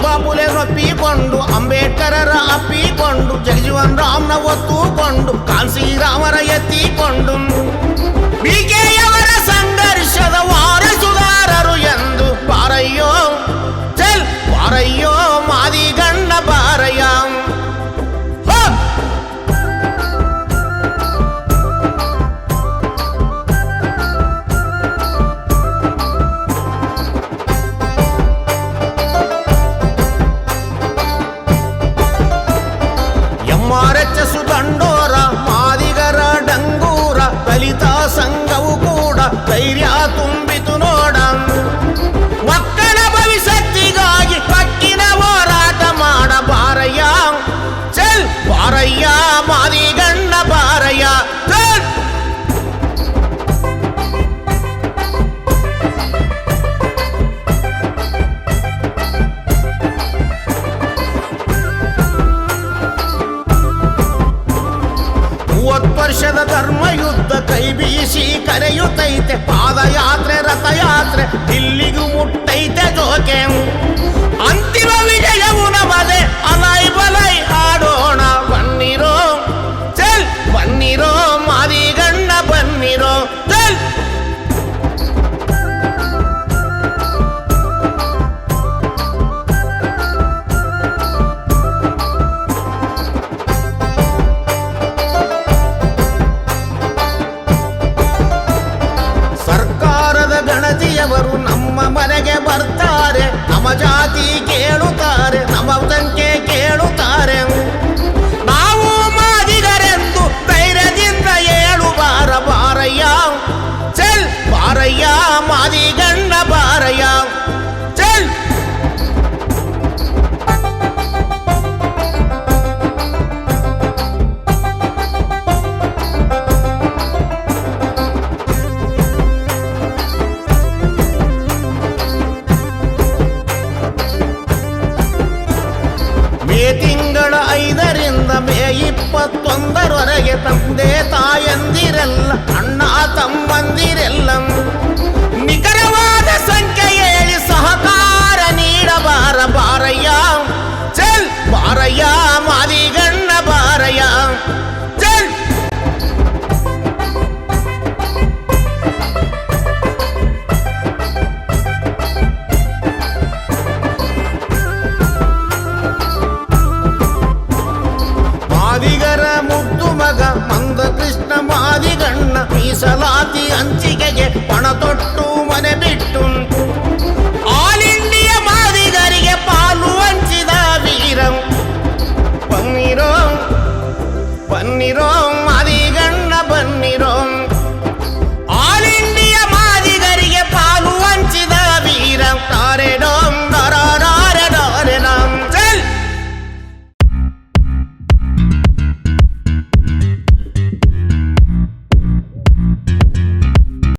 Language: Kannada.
ಬಾಪುಲೆ ಒಪ್ಪಿಕೊಂಡು ಅಂಬೇಡ್ಕರರ ಅಪ್ಪಿಕೊಂಡು ಜಗಜೀವನ್ ರಾಮ್ನ ಒತ್ತುಕೊಂಡು ಕಾನ್ಸಿರಾಮರ ಎತ್ತಿಕೊಂಡು ಬಿಕೆಯವರ ಸಂಘರ್ಷದ ವಾರಸುದಾರರು ಎಂದು ಬಾರಯ್ಯೋ ಚಲ್ ಬಾರಯ್ಯೋ ಮಾದಿಗಣ್ಣ ಬಾರಯ್ಯ. ದಂಡೋರ ಮಾದಿಗರ ಡಂಗೂರ ದಲಿತ ಸಂಘವು ಕೂಡ ಧೈರ್ಯ ತುಂಬಿತು ನೋಡ. ಮಕ್ಕಳ ಭವಿಷ್ಯತ್ತಿಗಾಗಿ ಪಕ್ಕಿನ ಹೋರಾಟ ಮಾಡ ಬಾರಯ್ಯ ಚಲ್ ಬಾರಯ್ಯ ಮಾದಿಗಣ್ಣ ಬಾರಯ್ಯ ಚಲ್. ವರ್ಷದ ಧರ್ಮಯುದ್ಧ ಕೈ ಬೀಸಿ ಕರೆಯುತ್ತೈತೆ, ಪಾದಯಾತ್ರೆ ರಥಯಾತ್ರೆ ಇಲ್ಲಿಗೂ ಮುಟ್ಟೈತೆ ಜೋಕೆ. ಅಂತಿಮ ವಿಜಯವು ನಮದೆ ಅಲೈ ಬಲೈ ಆಡೋಣ ಬನ್ನಿರೋ ಚಲ್ ಬನ್ನಿರೋ ಮಾದಿಗಣ್ಣ ಬನ್ನಿರೋ ಚಲ್. ಗಣತಿಯವರು ನಮ್ಮ ಮನೆಗೆ ಬರ್ತಾರೆ, ನಮ್ಮ ಜಾತಿ ಕೇಳುತ್ತಾರೆ, ನಮ್ಮ ಸಂಖ್ಯೆ ಕೇಳುತ್ತಾರೆ. ನಾವು ಮಾದಿಗರೆಂದು ಧೈರ್ಯದಿಂದ ಏಳು ಬಾರ ಬಾರಯ್ಯ ಚಲ್ ಬಾರಯ್ಯ ಮಾದಿಗಣ್ಣ ಬಾರಯ್ಯ ಚಲ್. ತಿಂಗಳ 5ರಿಂದ ಮೇ 21ರವರೆಗೆ ತಂದೆ ತಾಯಂದಿರೆಲ್ಲ ಅಣ್ಣ ತಮ್ಮಂದಿರೆಲ್ಲ ನಿಖರವಾದ ಸಂಖ್ಯೆ ಹೇಳಿ ಸಹಕಾರ ನೀಡಬಾರ ಬಾರಯ್ಯ ಚಲ್ ಬಾರಯ್ಯ ಮಾದಿಗಣ್ಣ ಬಾರಯ್ಯ ಚಲ್. ಮಾದಿಗರ ಮುದ್ದು ಮಗ ಮಂದ ಕೃಷ್ಣ ಮಾದಿಗಣ್ಣ ಮೀಸಲಾತಿ ಹಂಚಿಕೆಗೆ ಪಣ ತೊಟ್ಟು